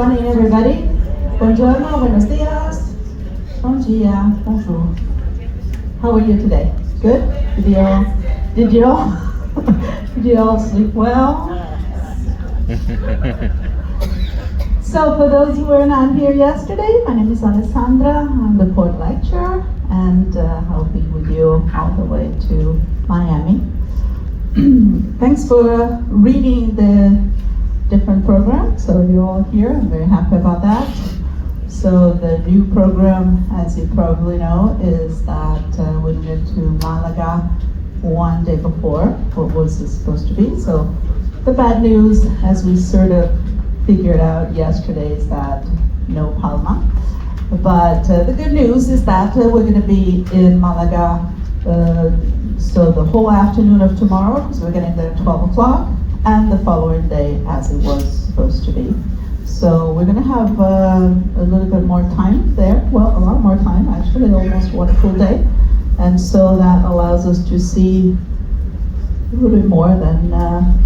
Morning, everybody. Buongiorno, buenos dias, bon dia, bonjour. How are you today? Good? Did you all sleep well? So for those who were not here yesterday, my name is Alessandra. I'm the port lecturer and I'll be with you all the way to Miami. Thanks for reading the different programs. So you're all here. I'm very happy about that. So the new program, as you probably know, is that we went to Malaga one day before what was this supposed to be. So the bad news, as we sort of figured out yesterday, is that no Palma. But the good news is that we're going to be in Malaga so the whole afternoon of tomorrow, because we're getting there at 12 o'clock, and the following day as it was supposed to be. So we're going to have a little bit more time there, well, a lot more time actually, almost one full day. And so that allows us to see a little bit more than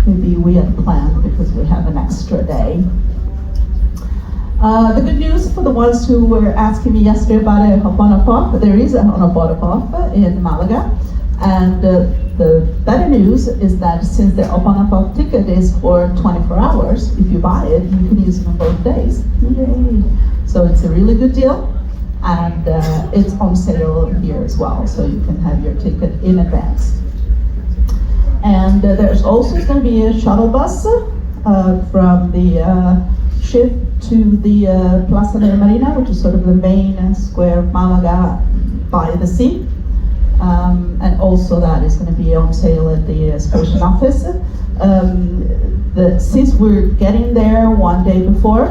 maybe we had planned, because we have an extra day. The good news for the ones who were asking me yesterday about a Ho'oponopono, there is a Ho'oponopono in Malaga. And the better news is that since the Ho'oponopono ticket is for 24 hours, if you buy it, you can use it on both days. Yay! So it's a really good deal, and it's on sale here as well, so you can have your ticket in advance. And there's also going to be a shuttle bus from the ship to the Plaza de la Marina, which is sort of the main square of Malaga by the sea. And also that is going to be on sale at the excursion office. Since we're getting there one day before,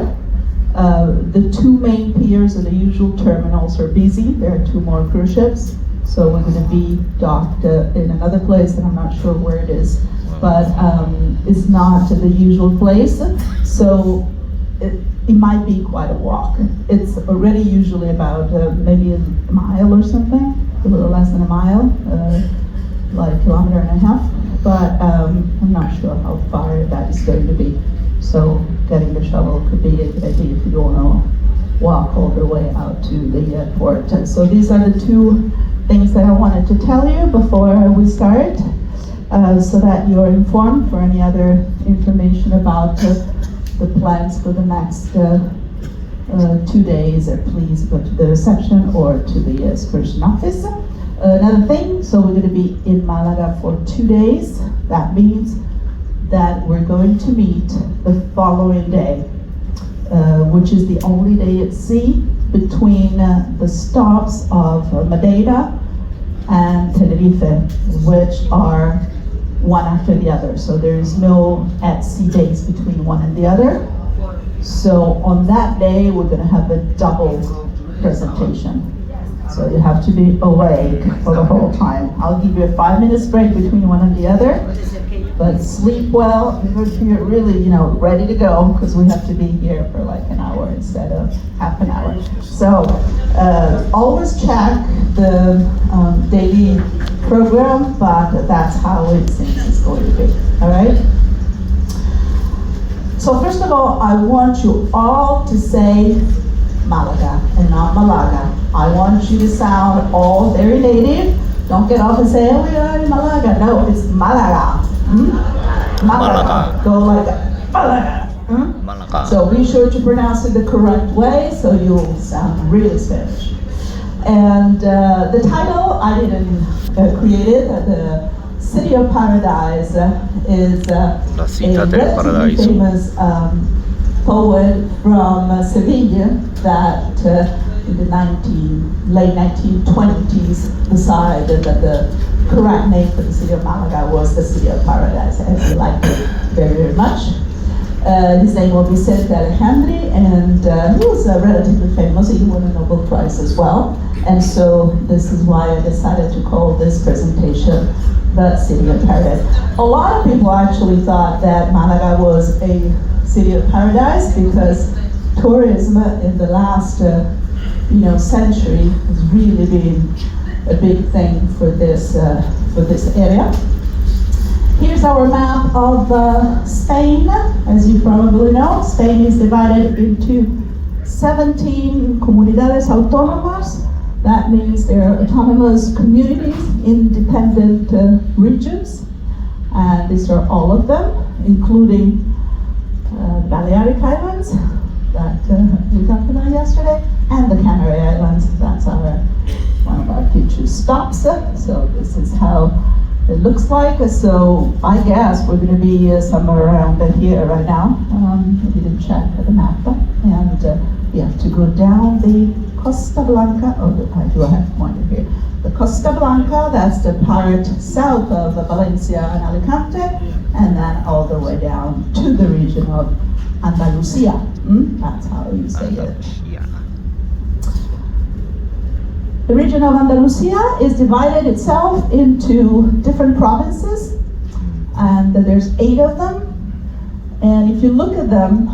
the two main piers of the usual terminals are busy. There are two more cruise ships, so we're going to be docked in another place, and I'm not sure where it is, but it's not the usual place, so it might be quite a walk. It's already usually about maybe a mile or something, a little less than a mile, like a kilometer and a half, but I'm not sure how far that is going to be. So getting the shuttle could be a good idea if you don't want to walk all the way out to the port. So these are the two things that I wanted to tell you before we start, so that you're informed. For any other information about the plans for the next 2 days, please go to the reception or to the excursion office. Another thing, so we're going to be in Malaga for 2 days. That means that we're going to meet the following day, which is the only day at sea between the stops of Madeira and Tenerife, which are one after the other. So there is no at sea days between one and the other. So on that day, we're going to have a double presentation. So you have to be awake for the whole time. I'll give you a 5-minute break between one and the other, but sleep well. You're really, ready to go, because we have to be here for like an hour instead of half an hour. So always check the daily program, but that's how it seems it's going to be. All right. So first of all, I want you all to say Malaga and not Malaga. I want you to sound all very native. Don't get off and say, oh, we are in Malaga. No, it's Malaga. Malaga. Go like that. Malaga. Malaga. So be sure to pronounce it the correct way so you'll sound really Spanish. And the title, I didn't create it. The City of Paradise is a relatively famous poet from Sevilla that in the late 1920s decided that the correct name for the city of Malaga was the City of Paradise, and he liked it very, very much. His name was Vicente Alejandri, and he was relatively famous. He won a Nobel Prize as well, and so this is why I decided to call this presentation the City of Paradise. A lot of people actually thought that Malaga was a city of paradise because tourism in the last century has really been a big thing for this area. Here's Here's our map of Spain. As you probably know, Spain is divided into 17 comunidades autónomas. That means they're autonomous communities, independent regions. And these are all of them, including the Balearic Islands that we talked about yesterday, and the Canary Islands. That's one of our future stops. So this is how it looks like. So I guess we're going to be somewhere around here right now. We didn't check the map, and we have to go down the Costa Blanca. I do have a pointer here. The Costa Blanca, that's the part south of Valencia and Alicante, and then all the way down to the region of Andalusia. That's how you say it. The region of Andalusia is divided itself into different provinces, and there's 8 of them. And if you look at them,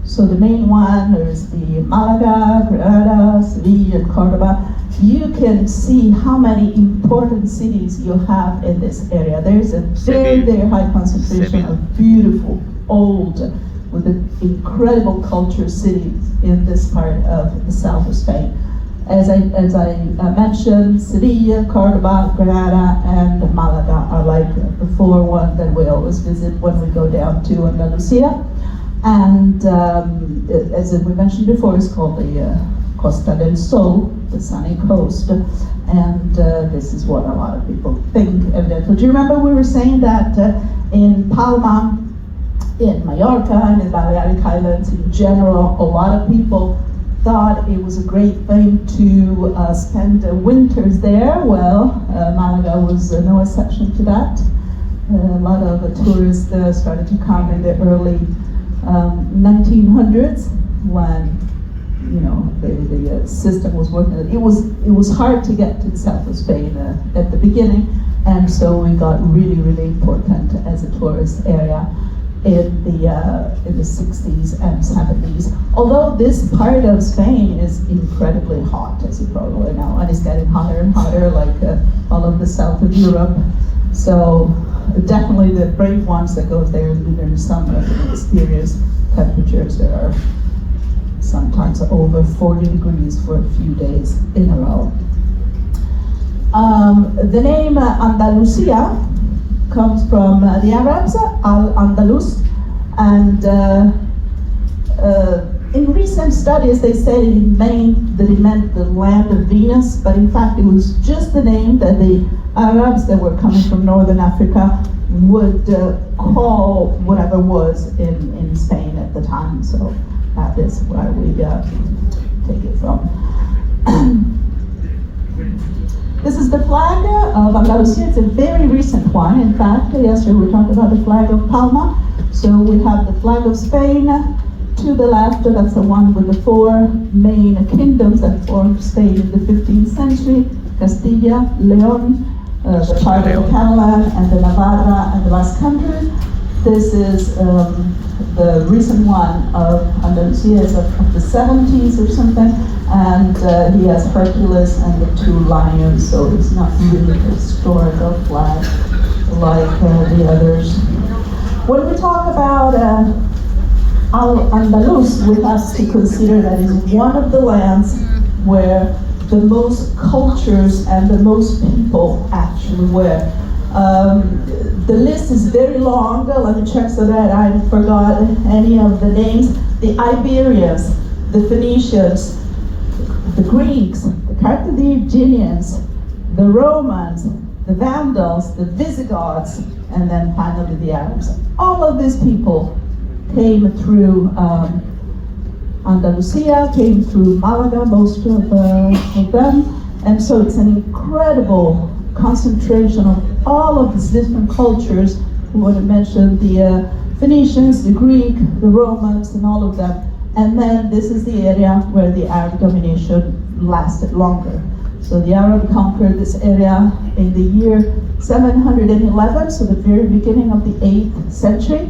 so the main one is the Malaga, Granada, Sevilla, and Cordoba. You can see how many important cities you have in this area. There's a very, very high concentration of beautiful, old, with an incredible culture cities in this part of the south of Spain. As I mentioned, Sevilla, Cordoba, Granada, and Malaga are like the 4 ones that we always visit when we go down to Andalusia. And as we mentioned before, it's called the Costa del Sol, the sunny coast. And this is what a lot of people think, evidently. Do you remember we were saying that in Palma, in Mallorca, and in Balearic Islands in general, a lot of people thought it was a great thing to spend winters there? Well, Malaga was no exception to that. A lot of tourists started to come in the early 1900s when the system was working. It was hard to get to the south of Spain at the beginning, and so we got really, really important as a tourist area in the 60s and 70s. Although this part of Spain is incredibly hot, as you probably know, and it's getting hotter and hotter, like all of the south of Europe. So definitely the brave ones that go there during the summer can experience temperatures that are sometimes over 40 degrees for a few days in a row. The name Andalusia comes from the Arabs, Al-Andalus, and in recent studies they said it meant the land of Venus, but in fact it was just the name that the Arabs that were coming from northern Africa would call whatever was in Spain at the time. So that is where we take it from. This is the flag of Andalusia. It's a very recent one. In fact, yesterday we talked about the flag of Palma. So we have the flag of Spain to the left. That's the one with the 4 main kingdoms that formed Spain in the 15th century: Castilla, Leon, the part of the Catalan, and the Navarra and the Basque Country. This is the recent one of Andalusia, is of the 70s or something, and he has Hercules and the 2 lions, so it's not really a historical flag like the others. When we talk about Al-Andalus, we have to consider that it's one of the lands where the most cultures and the most people actually were. The list is very long. Let me check so that I forgot any of the names. The Iberians, the Phoenicians, the Greeks, the Carthaginians, the Romans, the Vandals, the Visigoths, and then finally the Arabs. All of these people came through Andalusia, came through Malaga, most of them, and so it's an incredible concentration of all of these different cultures. We want to mention the Phoenicians, the Greek, the Romans, and all of them. And then this is the area where the Arab domination lasted longer. So the Arab conquered this area in the year 711, so the very beginning of the 8th century.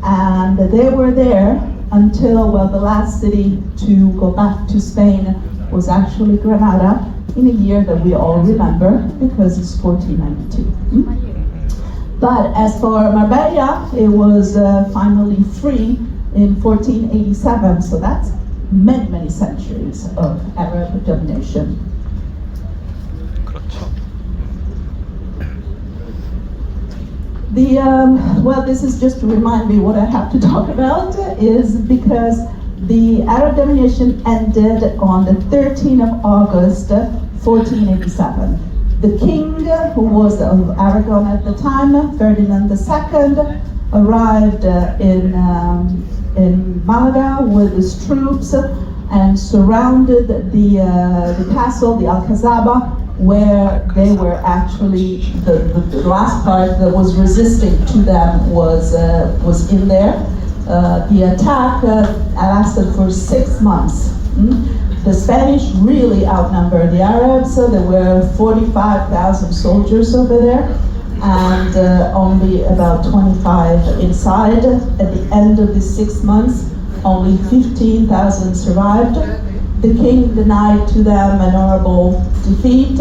And they were there until, well, the last city to go back to Spain was actually Granada, in a year that we all remember because it's 1492. But as for Marbella, it was finally free in 1487, so that's many, many centuries of Arab domination. 그렇죠. Well, this is just to remind me what I have to talk about, is because the Arab domination ended on the 13th of August, 1487. The king, who was of Aragon at the time, Ferdinand II, arrived in Malaga with his troops and surrounded the castle, the Alcazaba, where they were actually, the last part that was resisting to them was in there. The attack lasted for 6 months. The Spanish really outnumbered the Arabs. There were 45,000 soldiers over there, and only about 25 inside. At the end of the 6 months, only 15,000 survived. The king denied to them an honorable defeat.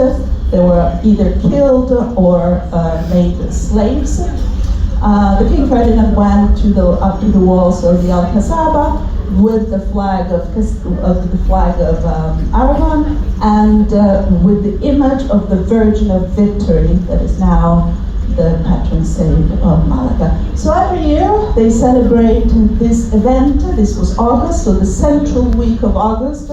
They were either killed or made slaves. The King Ferdinand went up to the walls of the Alcazaba with the flag of Aragon and with the image of the Virgin of Victory that is now the patron saint of Malaga. So every year they celebrate this event. This was August, so the central week of August,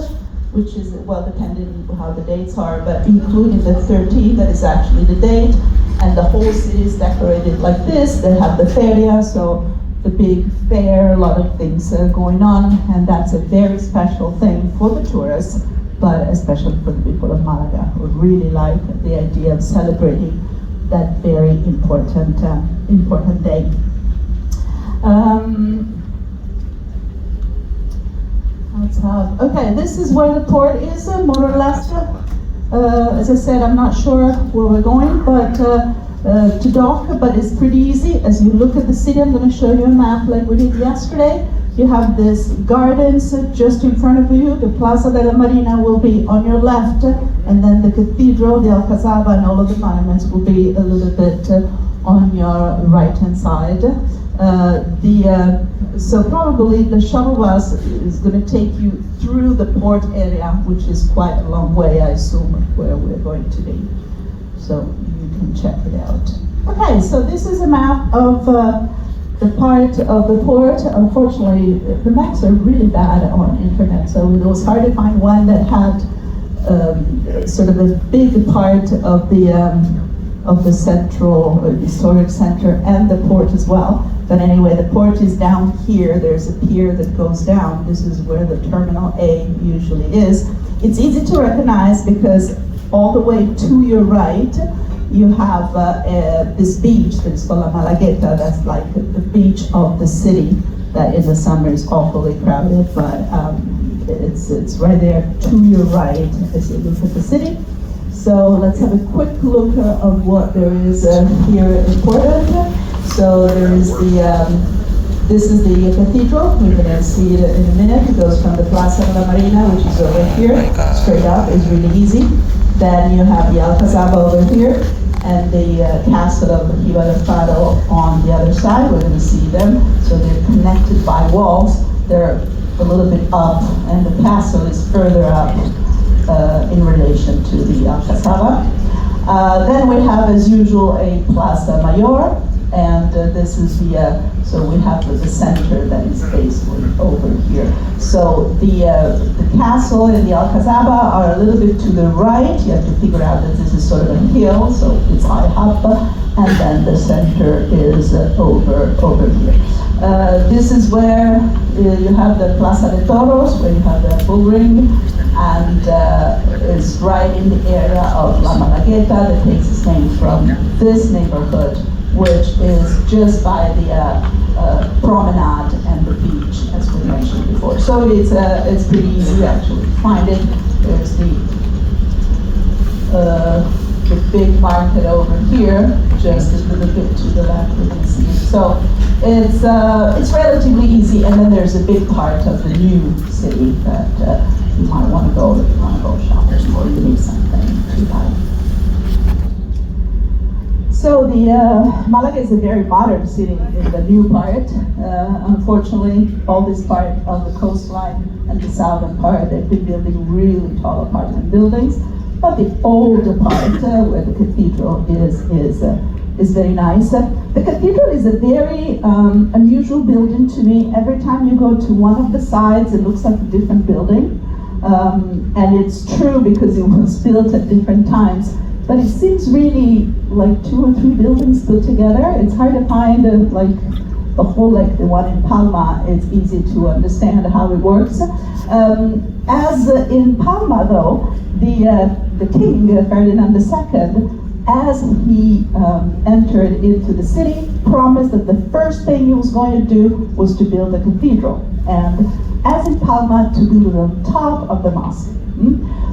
which is, well, depending on how the dates are, but including the 13th, that is actually the date, and the whole city is decorated like this. They have the feria, so the big fair, a lot of things going on, and that's a very special thing for the tourists, but especially for the people of Malaga, who really like the idea of celebrating that very important day. Okay, this is where the port is, more or less. As I said, I'm not sure where we're going, but to dock, but it's pretty easy. As you look at the city, I'm going to show you a map like we did yesterday. You have this gardens just in front of you. The Plaza de la Marina will be on your left, and then the cathedral, the Alcazaba, and all of the monuments will be a little bit on your right-hand side. So probably the shuttle bus is going to take you through the port area, which is quite a long way, I assume, where we're going to be. So you can check it out. Okay, so this is a map of the part of the port. Unfortunately, the maps are really bad on internet, so it was hard to find one that had sort of a big part of the central historic center and the port as well. But anyway, the port is down here. There's a pier that goes down. This is where the Terminal A usually is. It's easy to recognize because all the way to your right, you have this beach that's called La Malagueta. That's like the beach of the city that in the summer is awfully crowded, but it's right there to your right as you look at the city. So let's have a quick look of what there is here in Portland. So there is this is the cathedral. We're going to see it in a minute. It goes from the Plaza de la Marina, which is over here, straight up. It's really easy. Then you have the Alcazaba over here, and the castle of Faro on the other side. We're going to see them. So they're connected by walls. They're a little bit up, and the castle is further up in relation to the Alcazaba. Then we have, as usual, a Plaza Mayor, and this is so we have the center that is basically over here. So the castle and the Alcazaba are a little bit to the right. You have to figure out that this is sort of a hill, so it's high up, and then the center is over here. This is where you have the Plaza de Toros, where you have the bull ring, and it's right in the area of La Malagueta that takes its name from this neighborhood, which is just by the promenade and the beach, as we mentioned before. So it's pretty easy actually to find it. There's the big market over here, just a little bit to the left, we can see it. So it's relatively easy, and then there's a big part of the new city that you might want to go if you want to go shopping or you need something to buy. So the Malaga is a very modern city in the new part. Unfortunately, all this part of the coastline and the southern part, they've been building really tall apartment buildings. But the older part, where the cathedral is very nice. The cathedral is a very unusual building to me. Every time you go to one of the sides, it looks like a different building. And it's true because it was built at different times. But it seems really like 2 or 3 buildings put together. It's hard to find like the whole, like the one in Palma. It's easy to understand how it works. As in Palma, though, the king, Ferdinand II, as he entered into the city, promised that the first thing he was going to do was to build a cathedral. And as in Palma, to build on top of the mosque.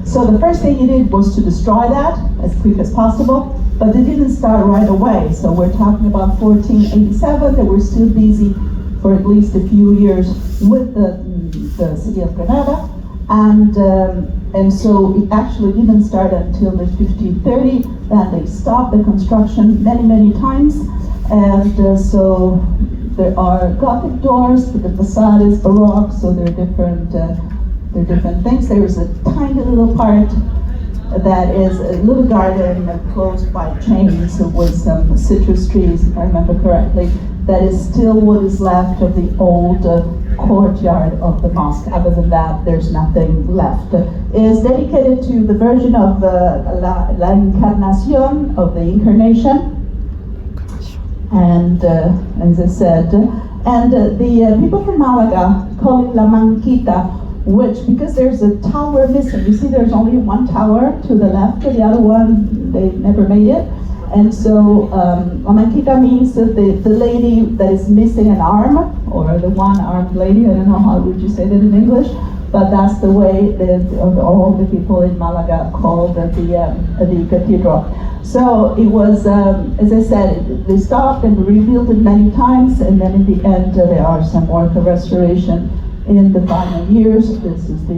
So the first thing he did was to destroy that as quick as possible, but they didn't start right away. So we're talking about 1487, they were still busy for at least a few years with the city of Granada. And so it actually didn't start until the 1530, then they stopped the construction many times. And so there are Gothic doors, but the facade is Baroque, so there are different things. There is a tiny little part that is a little garden closed by chains with some citrus trees, if I remember correctly. That is still what is left of the old courtyard of the mosque. Other than that, there's nothing left. It is dedicated to the Virgin of La Encarnación, of the Incarnation. And as I said, and the people from Malaga call it La Manquita, which, because there's a tower missing, you see there's only one tower to the left, the other one, they never made it. And so La Manquita means that the lady that is missing an arm, or the one-armed lady, I don't know how would you say that in English, but that's the way that all the people in Malaga called the cathedral. So it was, as I said, they stopped and rebuilt it many times, and then in the end there are some work of restoration in the final years. This is the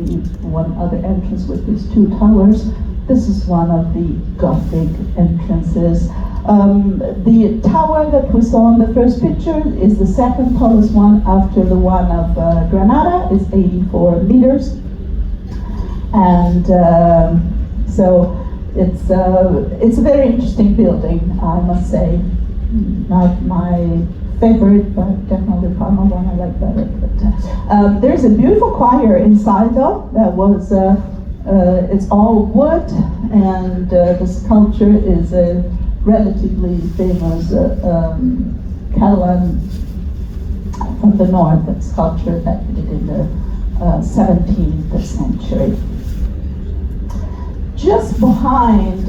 one other entrance with these 2 towers. This is one of the Gothic entrances. The tower that we saw in the first picture is the second tallest one after the one of Granada. It's 84 meters. And so it's a very interesting building, I must say. Not my favorite, but definitely Palma one I like better. But there's a beautiful choir inside though, that was it's all wood, and the sculpture is a relatively famous Catalan from the north, that sculpture that we did in the 17th century. Just behind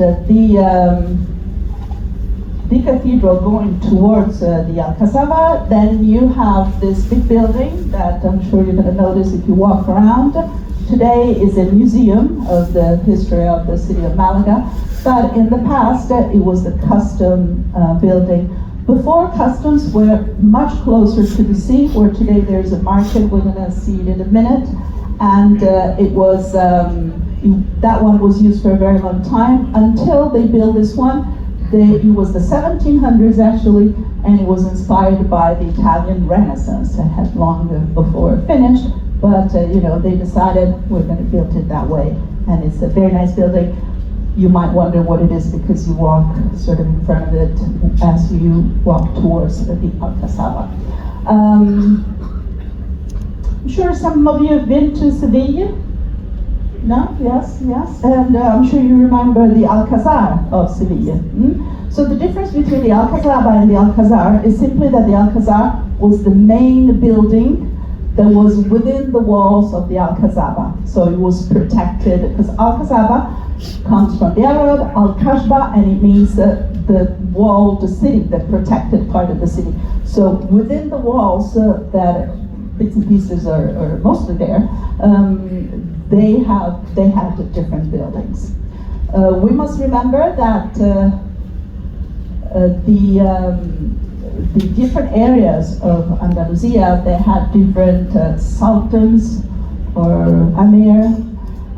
the cathedral going towards the Alcazaba, then you have this big building that I'm sure you're going to notice if you walk around. Today is a museum of the history of the city of Malaga, but in the past it was the custom building. Before, customs were much closer to the sea, where today there's a market, we're going to see it in a minute, and it was, that one was used for a very long time until they built this one. It was the 1700s actually, and it was inspired by the Italian Renaissance. It had long before finished, but they decided we're going to build it that way, and it's a very nice building. You might wonder what it is because you walk sort of in front of it as you walk towards the Alcazaba. I'm sure some of you have been to Seville. No? Yes. And I'm sure you remember the Alcazar of Seville. So the difference between the Alcazaba and the Alcazar is simply that the Alcazar was the main building that was within the walls of the Alcazaba. So it was protected, because Alcazaba comes from the Arab Al-Kashba, and it means the walled city, the protected part of the city. So within the walls that bits and pieces are mostly there, they had different buildings. We must remember that the different areas of Andalusia, they had different sultans or amir,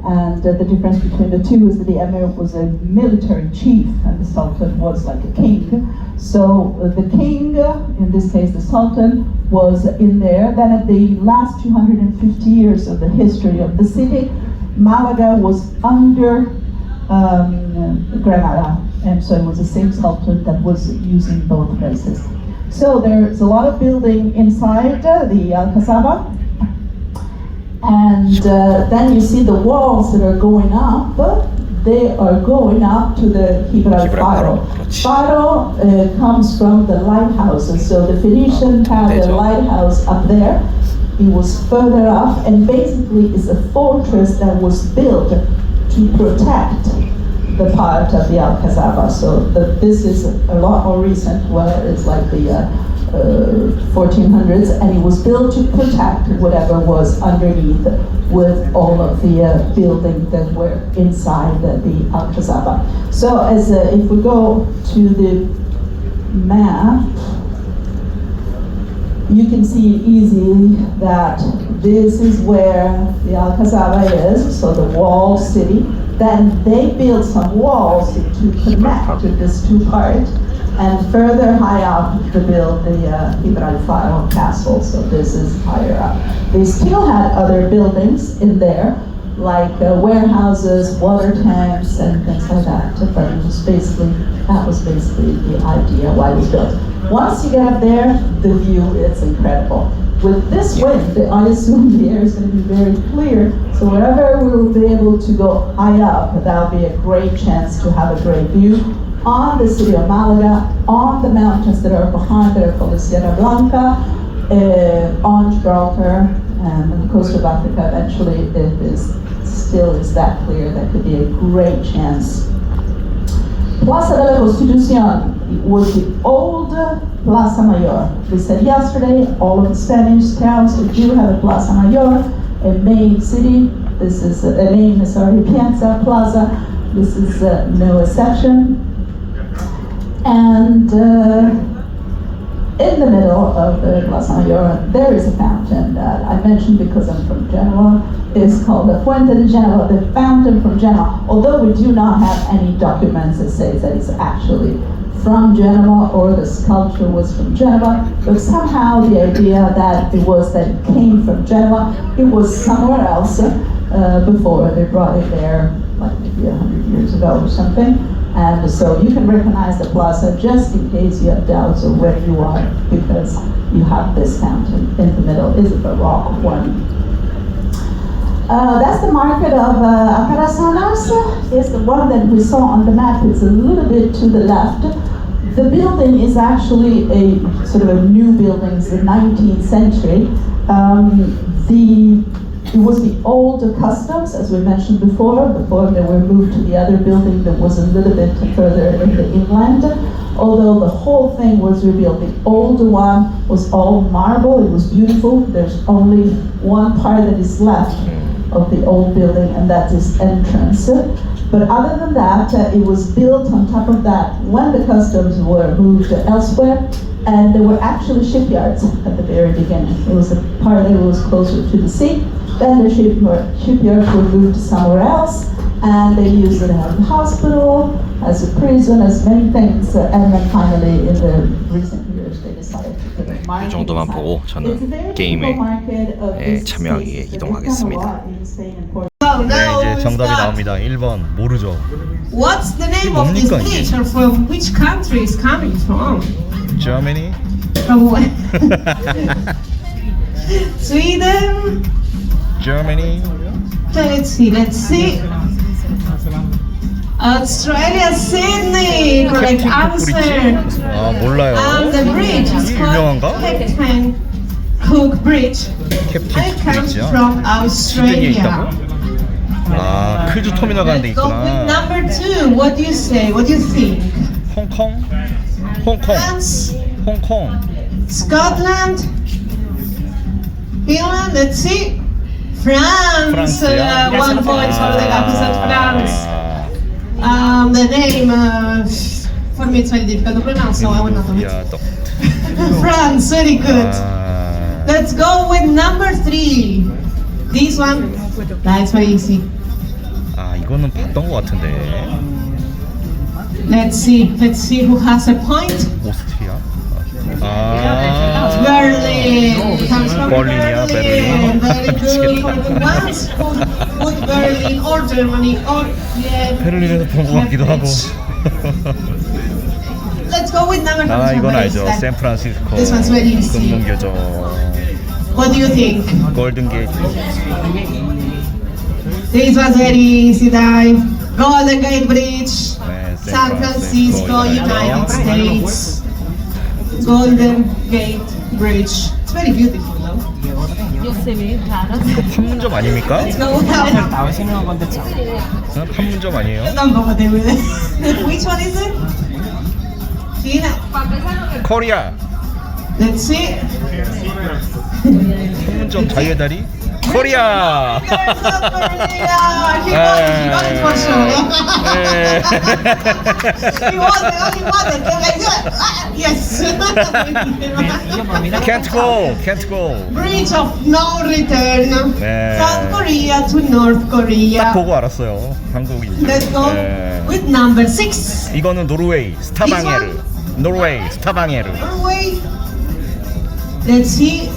And the difference between the two is that the emir was a military chief and the sultan was like a king. So the king, in this case the sultan, was in there. Then at the last 250 years of the history of the city, Malaga was under Granada, and so it was the same sultan that was using both places. So there's a lot of building inside the Alcazaba. And then you see the walls that are going up. They are going up to the Gibraltar. Faro comes from the lighthouses. So the Phoenician had a lighthouse up there. It was further up, and basically it's a fortress that was built to protect the part of the Alcazaba. So this is a lot more recent, where it's like the 1400s, and it was built to protect whatever was underneath, with all of the buildings that were inside the Alcazaba. So as if we go to the map, you can see easily that this is where the Alcazaba is, so the wall city. Then they built some walls to connect to these two parts, and further high up to build the Gibraltar castle, so this is higher up. They still had other buildings in there, like warehouses, water tanks, and things like that, but it was that was basically the idea why it was built. Once you get up there, the view is incredible. With this wind, I assume the air is going to be very clear, so wherever we will be able to go high up, that'll be a great chance to have a great view on the city of Malaga, on the mountains that are behind, that are called the Sierra Blanca, on Gibraltar, and on the coast of Africa. Eventually, it still is that clear. That could be a great chance. Plaza de la Constitución was the old Plaza Mayor. We said yesterday, all of the Spanish towns do have a Plaza Mayor, a main city. This is a main, Piazza Plaza. This is no exception. And in the middle of the Plaza Mayor, there is a fountain that I mentioned because I'm from Genoa. It's called the Fuente de Genoa, the fountain from Genoa. Although we do not have any documents that say that it's actually from Genoa or the sculpture was from Genoa, but somehow the idea that it came from Genoa, it was somewhere else before they brought it there, like maybe 100 years ago or something. And so you can recognize the plaza just in case you have doubts of where you are, because you have this fountain in the middle. It's a Baroque one. That's the market of Acarasanas. It's the one that we saw on the map. It's a little bit to the left. The building is actually a sort of a new building. It's the 19th century. It was the old customs, as we mentioned before they were moved to the other building that was a little bit further in the inland. Although the whole thing was rebuilt, the old one was all marble, it was beautiful. There's only one part that is left of the old building, and that is entrance. But other than that, it was built on top of that when the customs were moved elsewhere, and there were actually shipyards at the very beginning. It was a part that was closer to the sea. Then the shipyards were moved somewhere else, and they used it as a hospital, as a prison, as many things, and then finally in the recent years they decided to put a market. 이 정도만 보고 저는 게임에 참여하기 위해 이동하겠습니다. 네, 이제 정답이 나옵니다. 1번 모르죠. What's the name of this dish, or from which country is coming from? Germany? From where? Sweden? Germany? Let's see. Australia, Sydney. Correct answer. 아, 몰라요. And the bridge is called 유명한가? Captain Cook Bridge. 캡틴 It comes 브리지야? from 시드니에 Australia. 있다고? 아, 크루즈 터미널 가는 데 Let's go with 있구나. number 2. What do you say? What do you think? 홍콩? 홍콩. France, 홍콩. Scotland, Finland. Let's see. France. 프랑스야? 1 point for the represent France. The name, for me it's very difficult to pronounce, so I will not do it. 야, 또. France, very good. 아, Let's go with number 3. This one, that's very easy. 이거는 봤던 것 같은데. Let's see who has a point. 오스트리아? 아, Berlin comes from Berlin이야, Berlin. 베를린. Very good 미치겠다. for the ones who put Berlin or Germany or yeah. 베를린에서 본 것 같기도 하고. Let's go with number 아, 이건 very 알죠. easy. 샌프란시스코 This one's very easy. 금문교죠. What do you think? 골든 게이트. This was very easy, Dai. Golden Gate Bridge, 네, San Francisco, United States. Golden Gate Bridge. It's very beautiful, though. 이거 판문점 아닙니까? Let's go with that. 판문점 아니에요? Which one is it? China. 코리아. Let's see. 판문점 자유의 다리? 코리아. He got it for sure. He was the only one that came like that. Yes. Can't go. Bridge of no return. 네. South Korea to North Korea. 딱 보고 알았어요. 한국인. Let's go 네. with number 6. 이거는 노르웨이 스타방에르. 노르웨이 스타방에르. Norway. Let's see.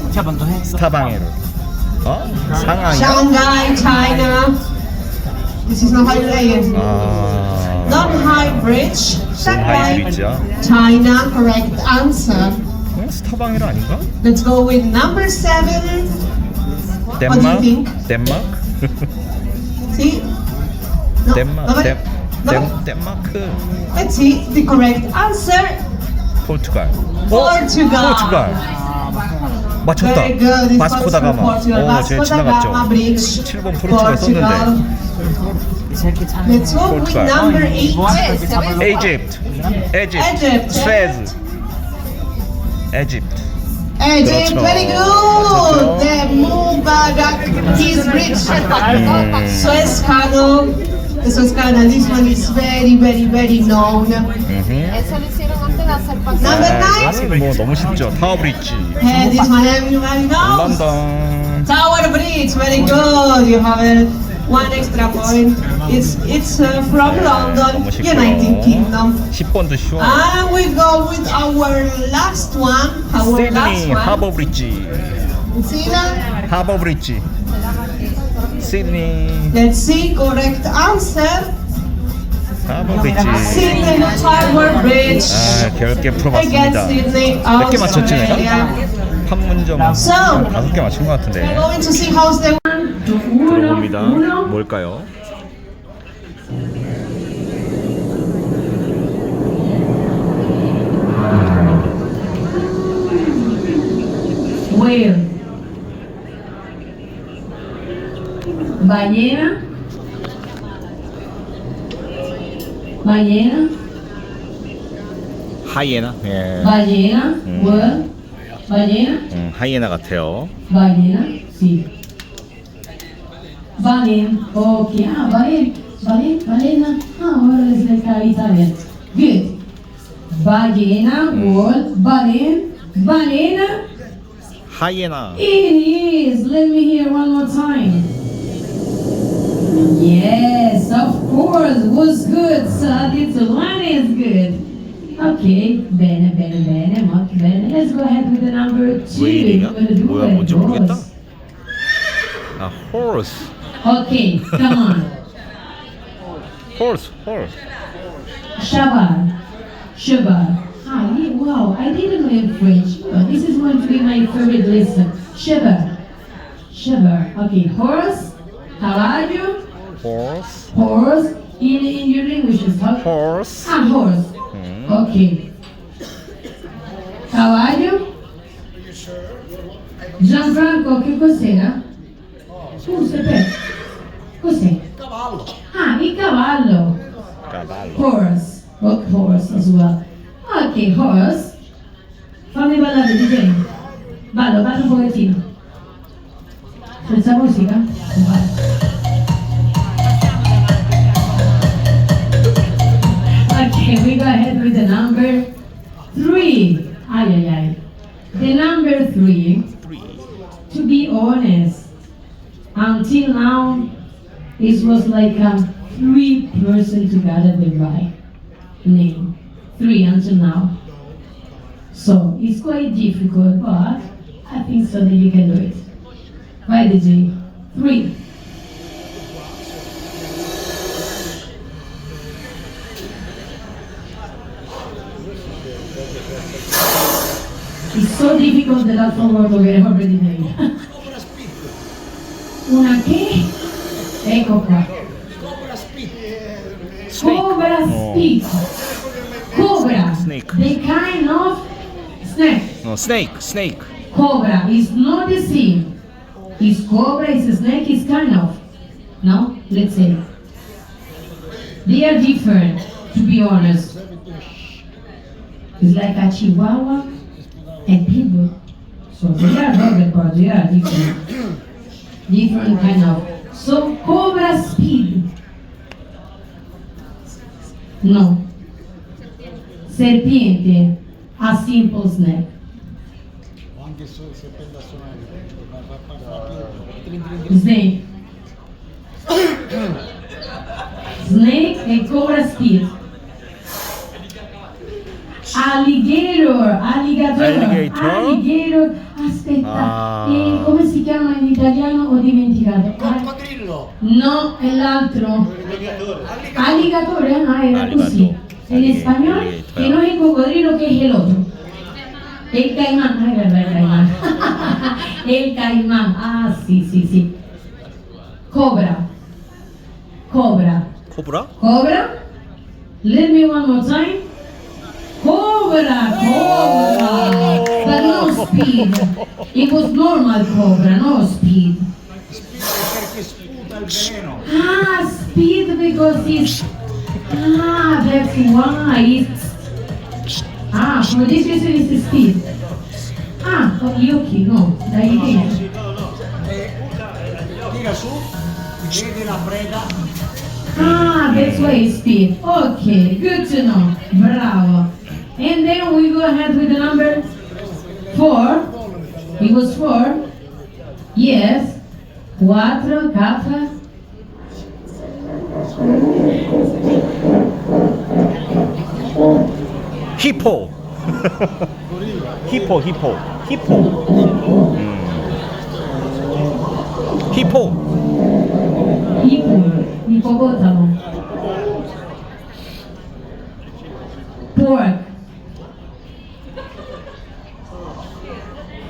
스타방에르. 어? 상하이야? Shanghai, China. This is not Hailey. 아. Donghai Bridge. 하이 Shanghai, 브리지야? China. Correct answer. 스타방에르 아닌가? Let's go with number 7. What do you 덴마크? think? 덴마크? See? No. 덴마크? No. 덴마크? Let's see the correct answer. 포르투갈. Portugal. 포르투갈. 맞췄다. Very good. This 바스코 was 다가마. from Portugal. 제일 Vasco da 지나갔죠. Gama Bridge. 7번 포르투갈 썼는데. Let's go with Portugal. number 8. Egypt. Egypt. Suez. Egypt. Egypt, 그렇죠. very good. The Mubarak Peace Bridge. Suez Canal. The Suez Canal. This one is very known. Number 9. 뭐 너무 쉽죠. 타워 브릿지. This one everybody knows. 런던. Tower Bridge, very good. You have one extra point. It's from London, 너무 쉽고요. United Kingdom. 10번도 쉬워. And we go with our last one. Our last 시드니 one. 하버 브릿지. Sina. 하버 브릿지. 시드니 Let's see, correct answer. 하버 브릿지. Sydney Harbour Bridge. 아, 결계 Against 풀어봤습니다. Sydney, 몇 개 맞췄지 Australia. 내가? 판문점 So, 5개 맞춘 것 We're 같은데. going to see how's the 들어봅니다. 뭘까요? Whale. Ballena. Ballena. 하이에나? 예. Ballena. Whale. Ballena. 하이에나 같아요. Ballena. Sí. Ballena. Okay. Ah, ballena. Ballena. Ah, ahora les está bien. Good. Ballena. Whale. Ballena. 하이에나. It is. Let me hear one more time. Yes, of course. Was good. So this one is good. Okay. Bene. Much bene. Let's go ahead with the number 2. 웨이링이야? We're gonna do 뭐야, it. 뭔지 모르겠다. Horse. 아, horse. Okay, come on. horse. Cheval. Ah, yeah, wow, I didn't know in French. Oh, this is going to be my favorite lesson. Cheval. Okay, horse. Caballo. horse. In your languages. How? horse. Ah, horse. Okay. Caballo. Gianfranco, che cos'era? Cos'è? Cavallo. Ah, il cavallo. Horse. Oh, horse as well. Ok, horse. Fammi ballare, DJ. Ballo un pochettino. Senza musica? Okay, we go ahead with the number 3. Ay. The number 3. To be honest, until now, it was like 3 persons to gather the right name. 3 until now. So it's quite difficult, but I think so that you can do it. Right, DJ? 3. It's so difficult that I forgot to get already named. Una che? Ecco qua. Cobra speed. Cobra. Snake. The kind of snake. No, snake. Cobra is not the same. Is cobra, is a snake, is kind of. No? Let's say. They are different, to be honest. It's like a chihuahua and pitbull. So they are not but they are different. Different kind of. So cobra speed. No. Serpiente, a simple snake. Snake. Snake and cobra speed. Alligator. Aspetta, come si chiama in italiano? Ho dimenticato. Coccodrillo. No, è l'altro. Alligatore, no, era così. En español, que no es el cocodrilo, que es el otro. El caimán, ay, verdad, el caimán. El caimán, sí. Cobra. Cobra? Let me one more time. Cobra. But no speed. It was normal cobra, no speed. Speed because it's... that's why it's... for this reason it's speed. Gli occhi, no, dai dentro. Tira su, vedi la preda. That's why it's speed. Okay, good to know. Bravo. And then we go ahead with the number 4. It was 4. Yes. 4, 4. 히포. 히포. Hippopotamo. Pork.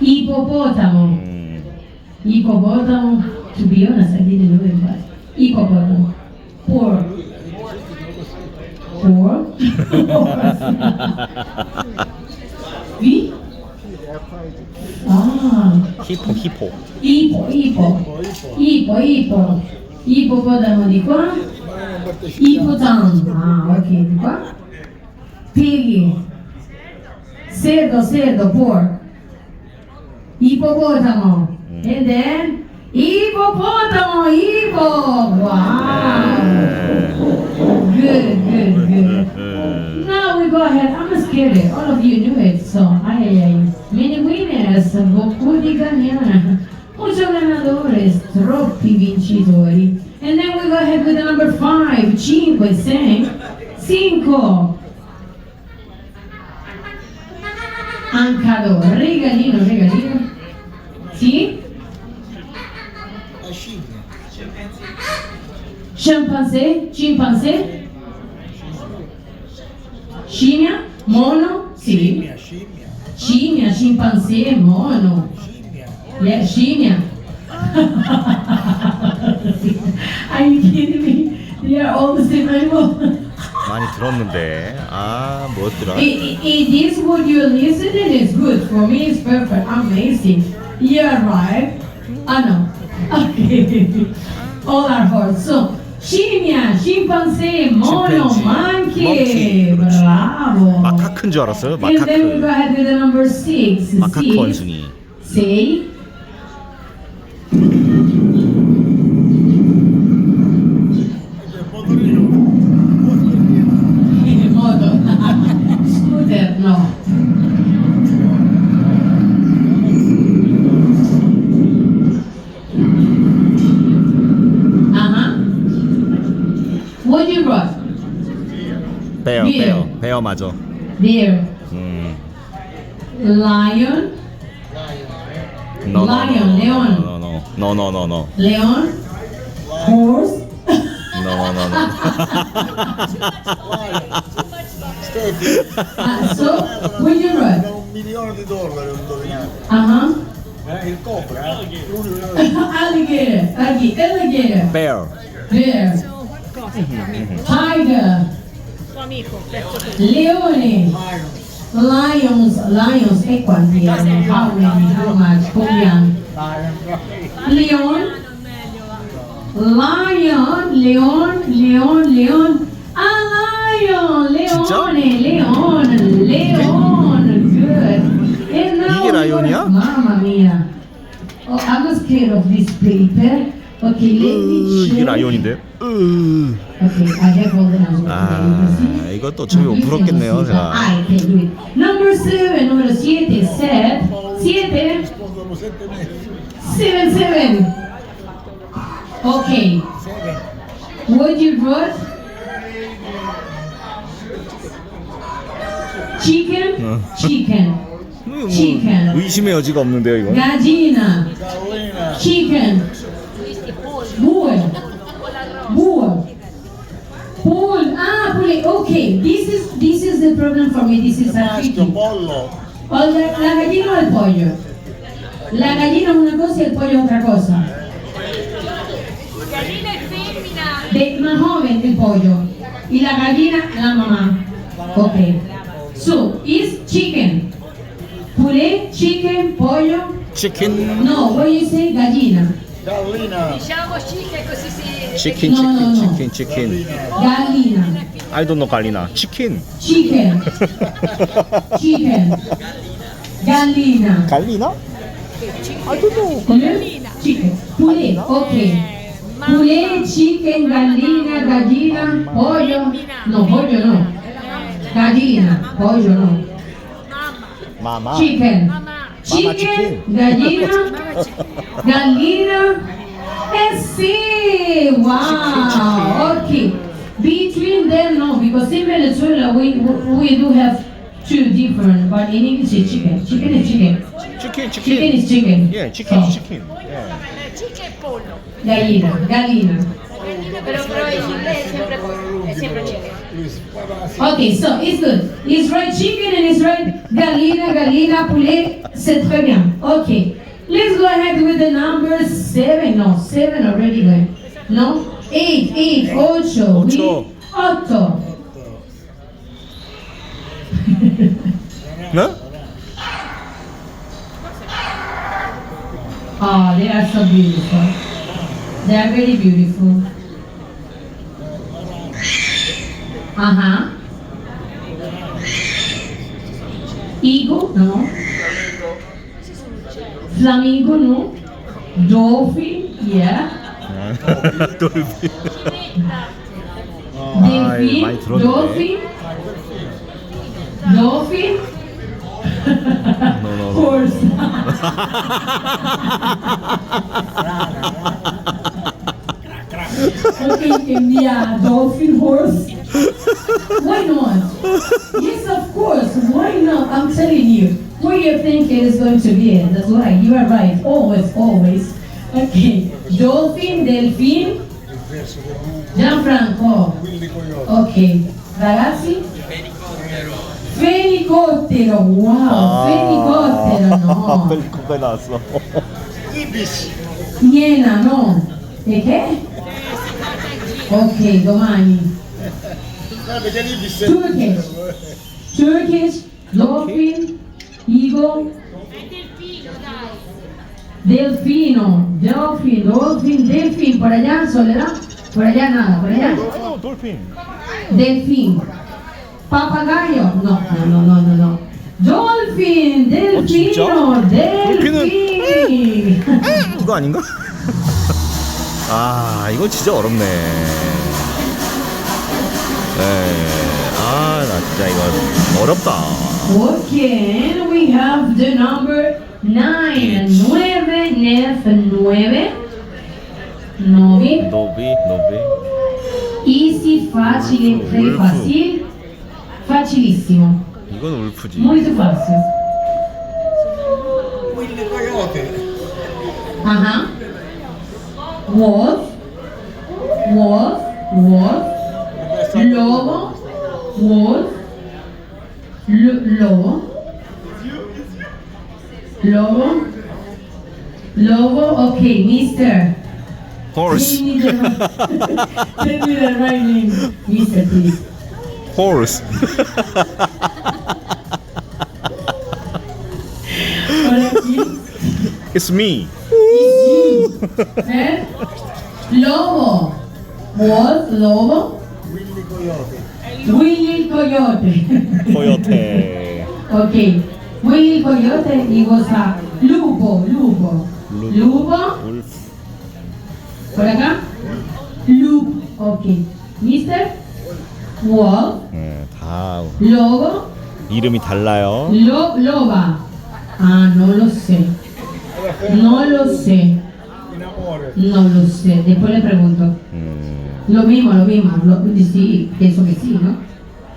Hippopotamo. To be honest, I didn't know it, but hippopotamo. Pork. V? Hippo. Ippopotamo di qua. Ippotamo. Ok, di qua. Piggy. Cerdo, pork. Ippopotamo. And then Ippopotamo. Wow. Good. Now we go ahead. I'm scared. All of you knew it. So, many winners. Beaucoup di ganhar. Muchos ganadores. Troppi vincitori. And then we go ahead with the number 5. 5. Ancador. Regalino. Sì? Scimpanzé? Scimmia? Mono? Sì. Scimmia, scimpanzé, mono. Yeah, scimmia. Are you kidding me? They are all the same animal. 많이 들었는데 뭐였더라? It is what you're listening is good. For me, it's perfect. Amazing. You're right. No. Okay. All are hard. So, scimmia, scimpanzé, mono, monkey. Bravo. 마카크인 줄 알았어요. And then we go 마카크. ahead with the number 6. 마카크 원숭이. Say. Scooter, no. 베어 맞아. Bear. Lion. No, Lion, leon. No. Leon. Horse. No. So, what you write? $1 milione di dollari ho indovinato. Il cobra, Alligator. Alligator. Bear. Bear. Tiger. Leone. Lions. E quanti erano? How many? How much? Come Leon. Leon. Ah, Leon. Good. And now 이게 라이온이야? Mamma mia. Oh, I was scared of this paper. Okay, let me 이게 check. 라이온인데? Okay, I have all the numbers. 아, 이것도 저기 부럽겠네요, 제가. I can do it. Number 7, numero 7, set. 7. 7. Okay. What you brought? Chicken. 의심의 여지가 없는데요, 이거. Gallina. Chicken. Bull. Okay. This is the problem for me. This is a tricky. pollo. O la gallina o el pollo. La gallina es una cosa y el pollo es otra cosa. Gallina es femmina. De más joven el pollo y la gallina la mamá. Okay. So is chicken. Puré, chicken, pollo. 치킨. No, what you say gallina. Gallina. Diciamo chicken così si... 치킨. Gallina. I don't know 갈리나. 치킨. Chicken. Gallina. 갈리나? Chicken. Puré, okay. Puré, chicken, gallina, pollo. No, pollo no. Gallina, pollo no. 마마. Chicken. chicken. Chicken, gallina. Sí. Wow. Okay. Between them, no, because in Venezuela we do have two different, but in English it's chicken. Chicken is chicken. 치킨. Chicken is chicken. Yeah, chicken. So, chicken. Yeah. Chicken e pollo. Gallina. Però in inglese è sempre chicken. Okay, so it's good. It's right chicken and it's right gallina, poulet, c'est très bien. Okay, let's go ahead with the number 7. No, 7 already went. No, 8, 8. 네? Oh, they are so beautiful. They are very beautiful. Eagle, no. Flamingo, no. Dolphin, yeah. 돌비. Delfin, 많이 들었는데. Dolphin. No. Horse. Okay, yeah, dolphin, horse. Why not? Yes, of course. Why not? I'm telling you. What you think it is going to be? That's right. You are right. Always. Okay. Dolphin, delfin. Gianfranco. Ok. Ragazzi? Fenicottero. Wow. Fenicottero, no. 벨코가 나왔어. Iena, no. E che? Ok, domani. Turkish, dolphin, eagle. Delfino, delfin. Por allá, Soledad. Por allá nada, por allá. 돌핀. Delfín. Papagayo. No. Dolphin, delfino, delfin. 이거 아닌가? 아, 이거 진짜 어렵네. 나 진짜 이거 어렵다. Okay, and we have the number 9. 9. 노비. Easy, fácil, très Wolf. fácil. Facilissimo. 이건 울프지. Molto facile. Wolf. Wolf. Wolf. Lobo. Wolf. Lobo. Lobo. Lobo. Okay, Mister. Horse. Tell me the right name, Mister, please. Horse. It's me. It's you. Eh? Lobo. Wolf, lobo. Willy Coyote. Coyote. Okay. Willy Coyote, he was a lupo. Lupo. 울프. Por acá. Lupo. Okay. Mister. Wolf. 다 Lobo. 이름이 달라요. Loba. Ah, no lo sé. No lo sé. No lo sé. Después le pregunto. Lo mismo. Sí, pienso que sí, ¿no?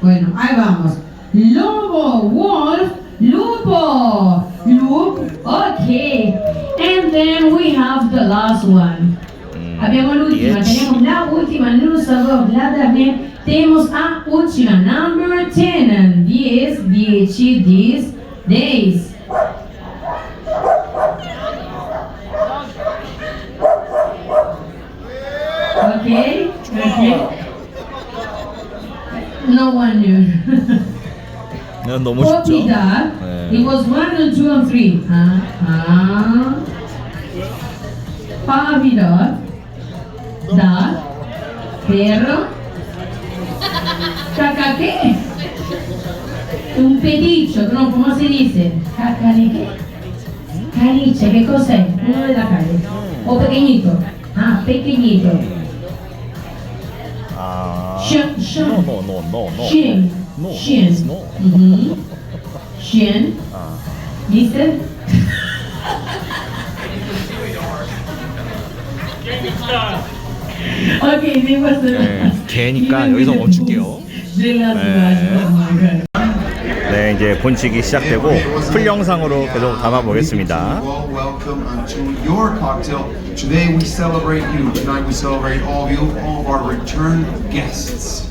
Bueno, ahí vamos. Lobo, wolf, lupo. Okay. And then we have the last one. Abbiamo l'ultima, teniamo la ultima, non so, la dernière. Tenemos a última, number 10. 10 days. Okay. No one knew. 너무 쉽죠? Copy that. It was 1 and 2 and 3. Pavidot. That. Perro. Cacaque. Un peticcio, no, ¿cómo se dice? Cacarique. Caniche, ¿qué cosa es? Uno de la calle. O pequeñito. Ah, pequeñito. Shen. Shen. ¿Viste? Okay, this was the 개니까 여기서 멈출게요. 네, 이제 본식이 시작되고 풀 영상으로 계속 담아보겠습니다. Welcome to your cocktail. Today we celebrate you. Tonight we celebrate all of you, all of our return guests.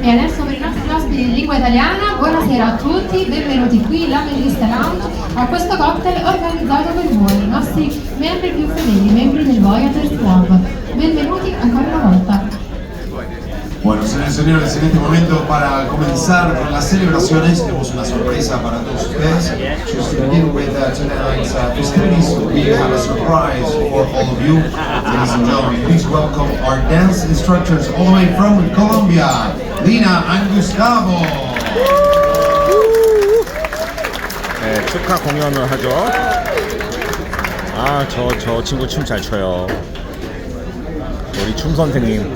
E adesso per i nostri ospiti di lingua italiana, buonasera a tutti, benvenuti qui in Melissa Lounge a questo cocktail organizzato per voi, i nostri membri più fedeli, membri del Voyagers Club. Benvenuti ancora una volta. Bueno, señores y señores, en este momento para comenzar con las celebraciones tenemos una sorpresa para todos ustedes. Just to begin with tonight's festivities, we have a surprise for all of you. Ladies and gentlemen, please welcome our dance instructors all the way from Colombia, Lina and Gustavo. 네, 축하 공연을 하죠. 아, 저 친구 춤 잘 춰요. 우리 춤 선생님.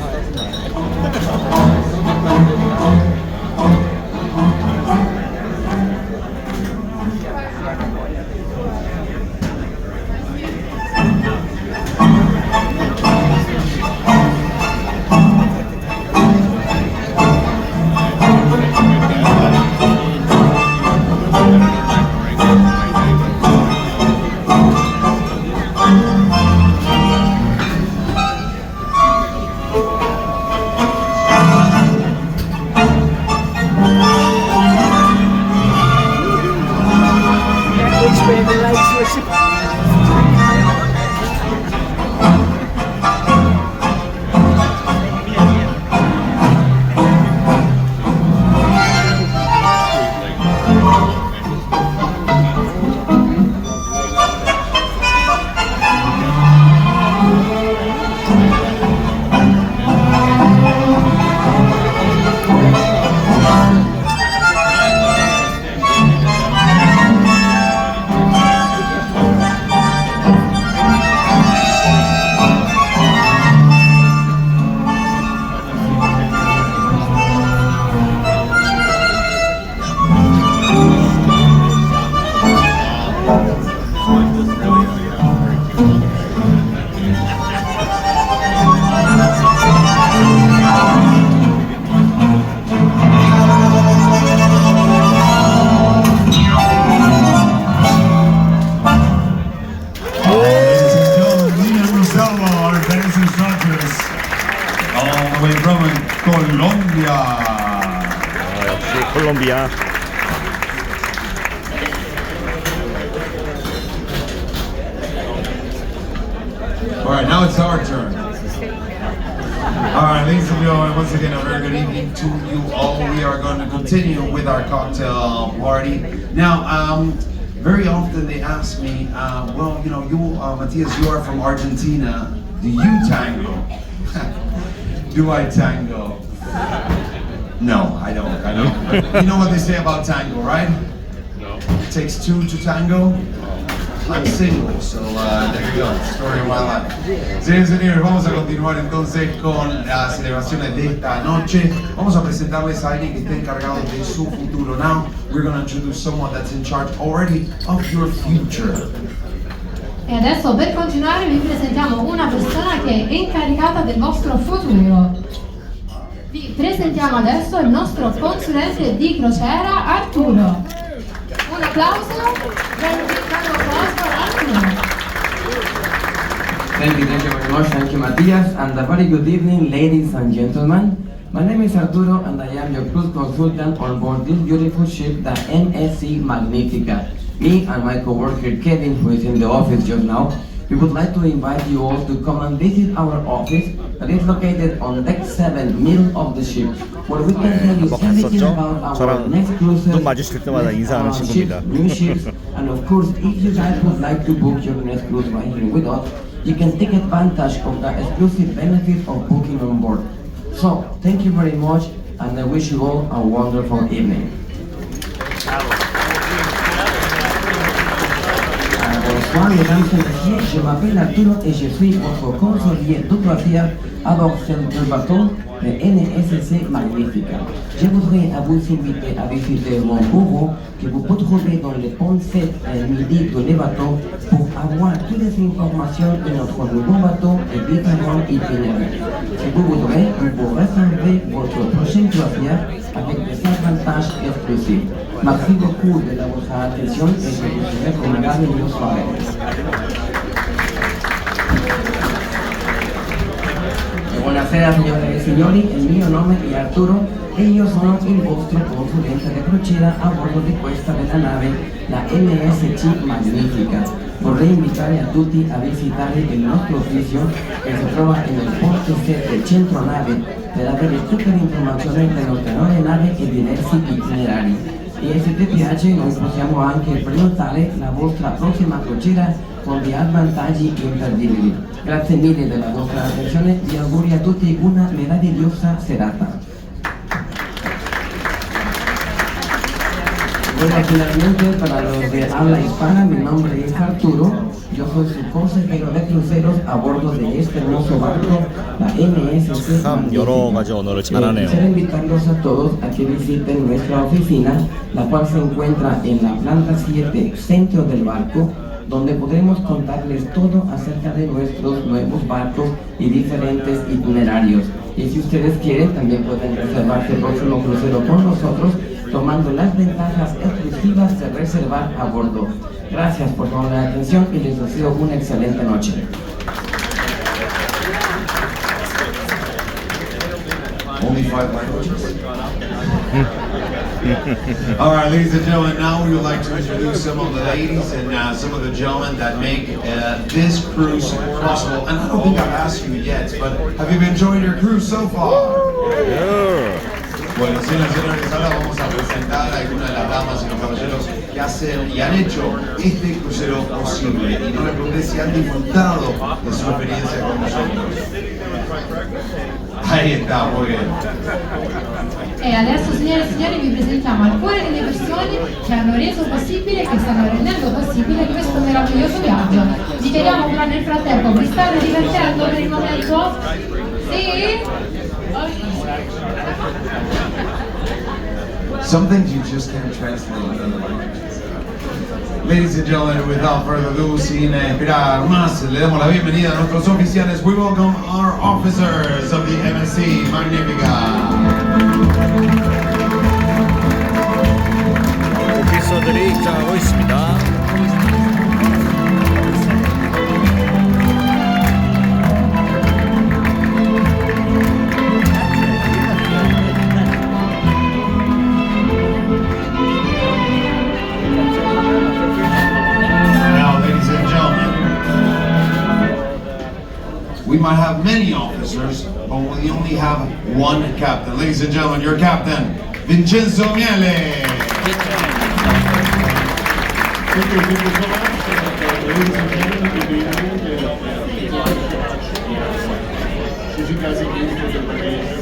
All right, now it's our turn. All right, ladies and gentlemen, once again, a very good evening to you all. We are going to continue with our cocktail party. Now, very often they ask me, well, you know, Matthias, you are from Argentina. Do you tango? Do I tango? No, I don't. But you know what they say about tango, right? No. It takes two to tango. I'm single, so there you go, story of my life. Señores y señores, vamos a continuar entonces con las celebraciones de esta noche. Vamos a presentarles a alguien que esté encargado de su futuro. Now, we're going to introduce someone that's in charge already of your future. E adesso per continuare vi presentiamo una persona che è incaricata del vostro futuro. Vi presentiamo adesso il nostro consulente di crociera Arturo. Un applauso per Arturo. Thank you very much. Thank you, Matthias, and a very good evening, ladies and gentlemen. My name is Arturo, and I am your cruise consultant on board this beautiful ship, the MSC Magnificaho. Me and my co-worker Kevin, who is in the office just now, we would like to invite you all to come and visit our office that is located on deck 7, middle of the ship, where we can tell you everything about our next cruises, ship, new ships, and of course, if you guys would like to book your next cruise right here with us, you can take advantage of the exclusive benefit of booking on board. So, thank you very much, and I wish you all a wonderful evening. Bonsoir mesdames et messieurs, je m'appelle Arturo et je suis votre conseiller d'outre-mer à bord du bateau de MSC Magnificaho. Je voudrais vous inviter à visiter mon bureau que vous pouvez trouver dans le pont 7 midi de le bateau pour avoir toutes les informations de notre nouveau bateau et différents itinéraires. Si vous voudrez, vous pourrez réserver votre prochaine croisière avec des avantages exclusifs. Merci beaucoup de votre attention et je vous souhaite une agréable soirée. Buonasera signore e signori, il mio nome è Arturo e io sono il vostro consulente di crociera a bordo di questa bella nave, la MSC Magnificaho. Vorrei invitare a tutti a visitare il nostro ufficio che si trova nel posto 7 centro nave per avere tutte le informazioni delle nostre nuove navi e diversi itinerari. E se ti piace noi possiamo anche prenotare la vostra prossima crociera con degli vantaggi imperdibili. Grazie mille della vostra attenzione, vi auguro a tutti una meravigliosa serata. Bueno, finalmente para los de habla hispana, mi nombre es Arturo, yo soy su consejero de cruceros a bordo de este hermoso barco, la MSC Magnificaho. Quisiera invitarlos a todos a que visiten nuestra oficina, la cual se encuentra en la planta 7, centro del barco, donde podremos contarles todo acerca de nuestros nuevos barcos y diferentes itinerarios. Y si ustedes quieren, también pueden reservar su próximo crucero con nosotros, tomando las ventajas exclusivas de reservar a bordo. Gracias por toda la atención y les deseo una excelente noche. Only 5 languages. All right, ladies and gentlemen, now we would like to introduce some of the ladies and some of the gentlemen that make this cruise possible. And I don't think I've asked you yet, but have you been enjoying your cruise so far? Yeah. Bueno, señoras y señores, ahora vamos a presentar a algunas de las damas y los caballeros que hacen y han hecho este crucero posible. Y no les pregunté si han disfrutado de su experiencia con nosotros. Ahí está, muy bien. E adesso, signore e signori, vi presentiamo alcune delle persone che hanno reso possibile, che stanno rendendo possibile questo meraviglioso viaggio. Vi chiediamo però nel frattempo, vi state divertendo per il momento? Sì? Some things you just can't translate in other languages. Ladies and gentlemen, without further ado, sin esperar más, le damos la bienvenida a nuestros oficiales. We welcome our officers of the MSC Magnificaho. 오피서들이 입장하고 있습니다. might have many officers, but we only have one captain. Ladies and gentlemen, your captain, Vincenzo Miele. Thank you so much. Ladies and gentlemen, good evening. You guys again for the occasion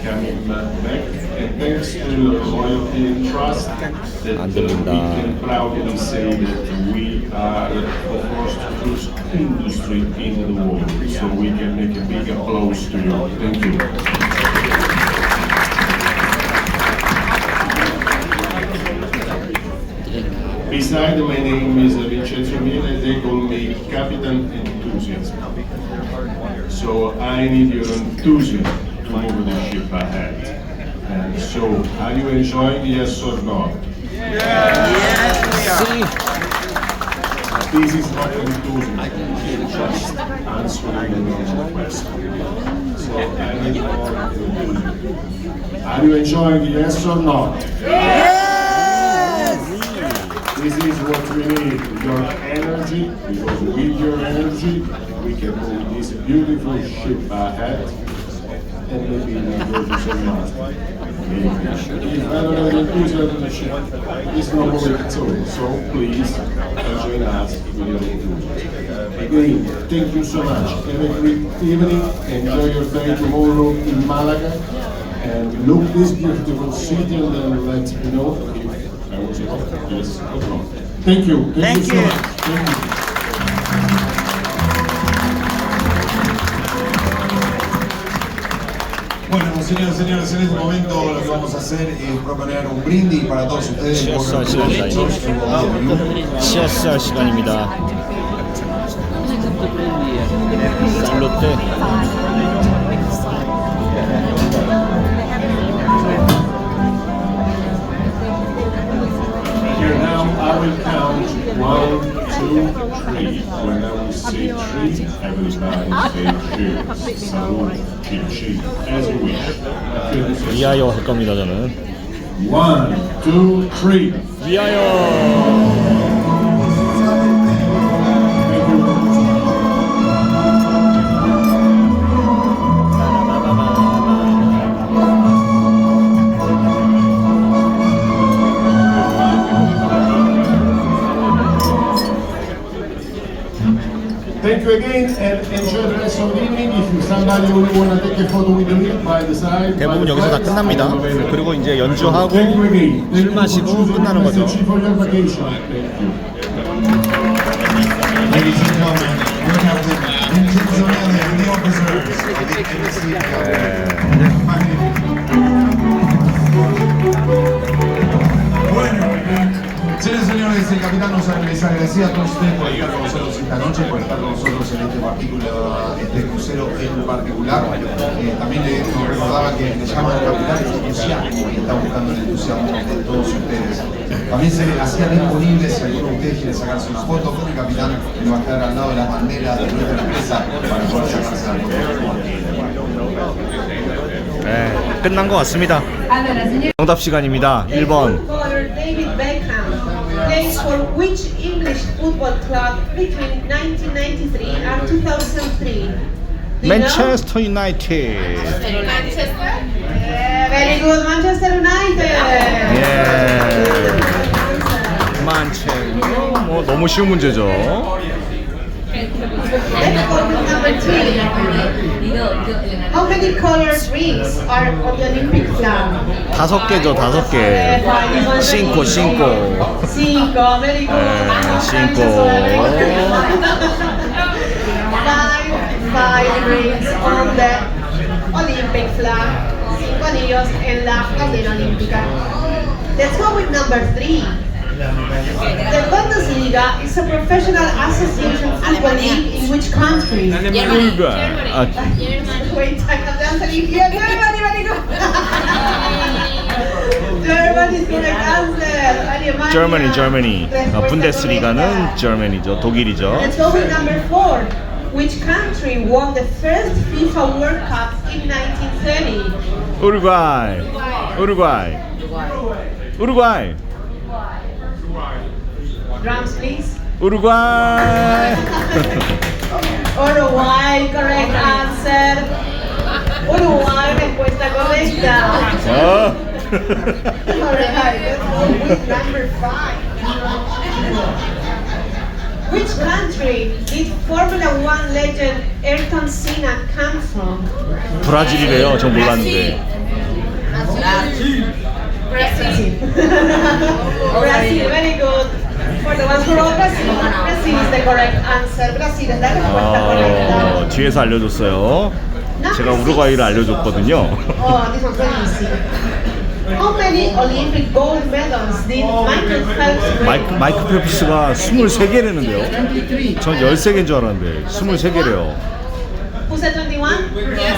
coming back. And thanks to your loyalty and trust that we can proudly say that we are the first cruise industry in the world. So we can make a big applause to you. Thank you. Besides, my name is Vincenzo Miele. They call me Captain Enthusiasm. So I need your enthusiasm to move the ship ahead. And so, are you enjoying, yes or no? Yes. This is not enthusiasm, it's just answering the normal question. So I need more enthusiasm. Are you enjoying, yes or no? This is what we need, your energy, because with your energy, we can move this beautiful ship ahead, and maybe we go to some master. If I don't have enthusiasm on the ship, it's not going at all. So please, join us with your enthusiasm. Again, thank you so much. Have a great evening, enjoy your day tomorrow in Malaga, and look this beautiful city, and then let me know if I was off. Yes or no. Thank you. Thank you so much. Thank you. Bueno, señores, señores, en este momento lo que vamos a hacer es proponer un brindis para todos ustedes. 시어스 시간입니다. 살로테. Here now, I will count 1, 2, 3. When I will say 3, everybody say cheers. Salute, cheers, as you wish. 위하여 할 겁니다, 저는. 1, 2, 3. 위하여. Thank you again and enjoy the rest of the evening. If somebody want to take a photo with me by the side. 대부분 여기서 다 끝납니다. 그리고 이제 연주하고 Thank you again. 술 마시고 끝나는 거죠. For your vacation. Thank you. Ladies and gentlemen, your captain, Vincenzo Miele, and the officers of the MSC Bueno, señores y señores, el capitán les agradecía a todos ustedes por estar con nosotros esta noche, por estar con nosotros en este crucero en particular. También nos recordaba que le llaman al capitán el entusiasmo y está buscando el entusiasmo de todos ustedes. También se hacía disponible si alguno de ustedes quiere sacarse una foto con el capitán, que va a estar al lado de la bandera de nuestra empresa para poder sacarse la foto. 네, 끝난 것 같습니다. 정답 시간입니다. 1번. Plays for which English football club between 1993 and 2003? Manchester United. Manchester? Very good, Manchester United. 예. 만체. 뭐 너무 쉬운 문제죠. Let's go to number 2. How many colors rings are on the Olympic flag? 5개죠, 5개. Cinco. Cinco, very good. Cinco. Five rings on the Olympic flag. 5 anillos en la bandera olímpica. Let's go with number 3. The Bundesliga is a professional association football league in which country? Germany. Wait, I have the answer in here. Germany, very good. Germany is correct answer. Germany. 분데스리가는 Germany죠, 독일이죠. Let's go with number 4. Which country won the first FIFA World Cup in 1930? 우루과이. Drums, please. 우루과이. Uruguay, correct answer. Uruguay, respuesta correcta. Alright, let's go with number 5. Which country did Formula One legend Ayrton Senna come from? 브라질이래요. 전 몰랐는데. Brazil. Brazil, very good. For the ones who know Brazil, Brazil is the correct answer. Brazil es la respuesta correcta. 뒤에서 알려줬어요. 제가 우루과이를 알려줬거든요. Oh, this one's very easy. How many Olympic gold medals did Michael Phelps win? 마이크 펠프스가 23개라는데요. 전 13개인 줄 알았는데 23개래요. Who said 21? Yes.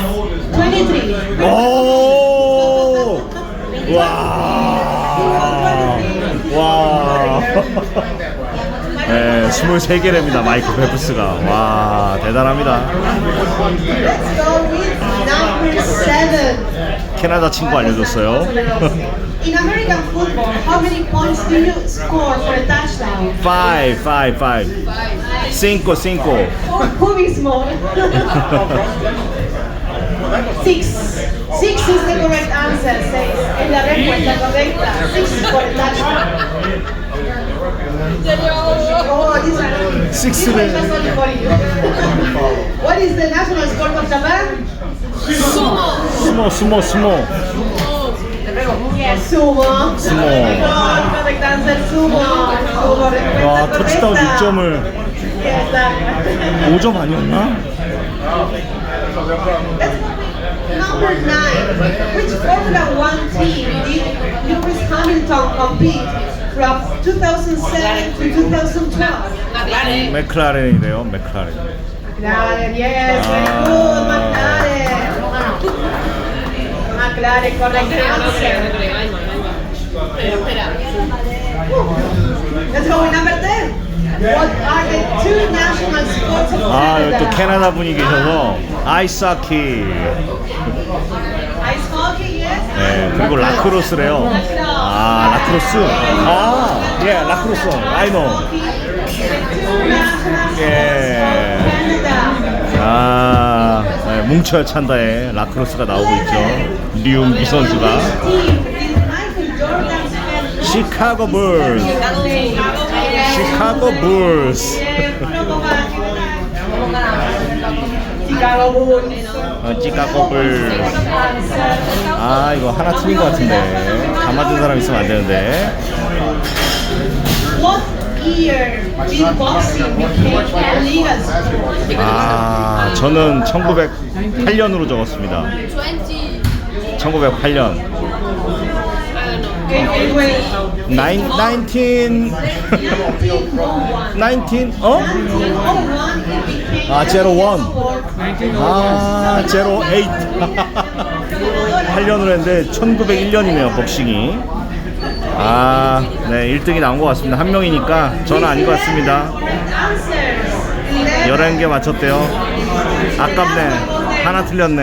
23. 오! 와! 네, 23개랍니다. 마이크 펠프스가. 와, 대단합니다. Let's go with number 7. 캐나다 친구 알려줬어요. In American football, how many points do you score for a touchdown? 5. 5. Who is more? 6. 6 is the correct answer. 6 es la respuesta correcta. 6 for a touchdown. Oh, these are 6. only for you. What is the national sport of Japan? 수모. Yes, sumo. Correct answer, sumo. 와, 터치다운 6점을 5점 아니었나? Number 9. Which Formula One team did Lewis Hamilton compete from 2007 to 2012? 맥클라렌이래요. 맥클라렌. McLaren, yes, very good, McLaren, correct answer. Let's go with number 10. What are the two national sports of 여기 또 Canada? 캐나다 분이 계셔서 아이스하키. Ice hockey, yes. 네, 그리고 라크로스래요. 라크로스. 예, 라크로스. I know. 예. 네, 뭉쳐야 찬다에 라크로스가 나오고 있죠. 류은비 선수가. 시카고 불스. 시카고 불스. 시카고 불스. 이거 하나 틀린 것 같은데. 다 맞은 사람 있으면 안 되는데. What year did boxing became illegal? 저는 1908년으로 적었습니다. 1908년. 19 08 8년으로 했는데 1901년이네요. 복싱이. 네, 1등이 나온 것 같습니다. 한 명이니까 저는 아닌 것 같습니다. 11개 맞췄대요. 아깝네. 하나 틀렸네.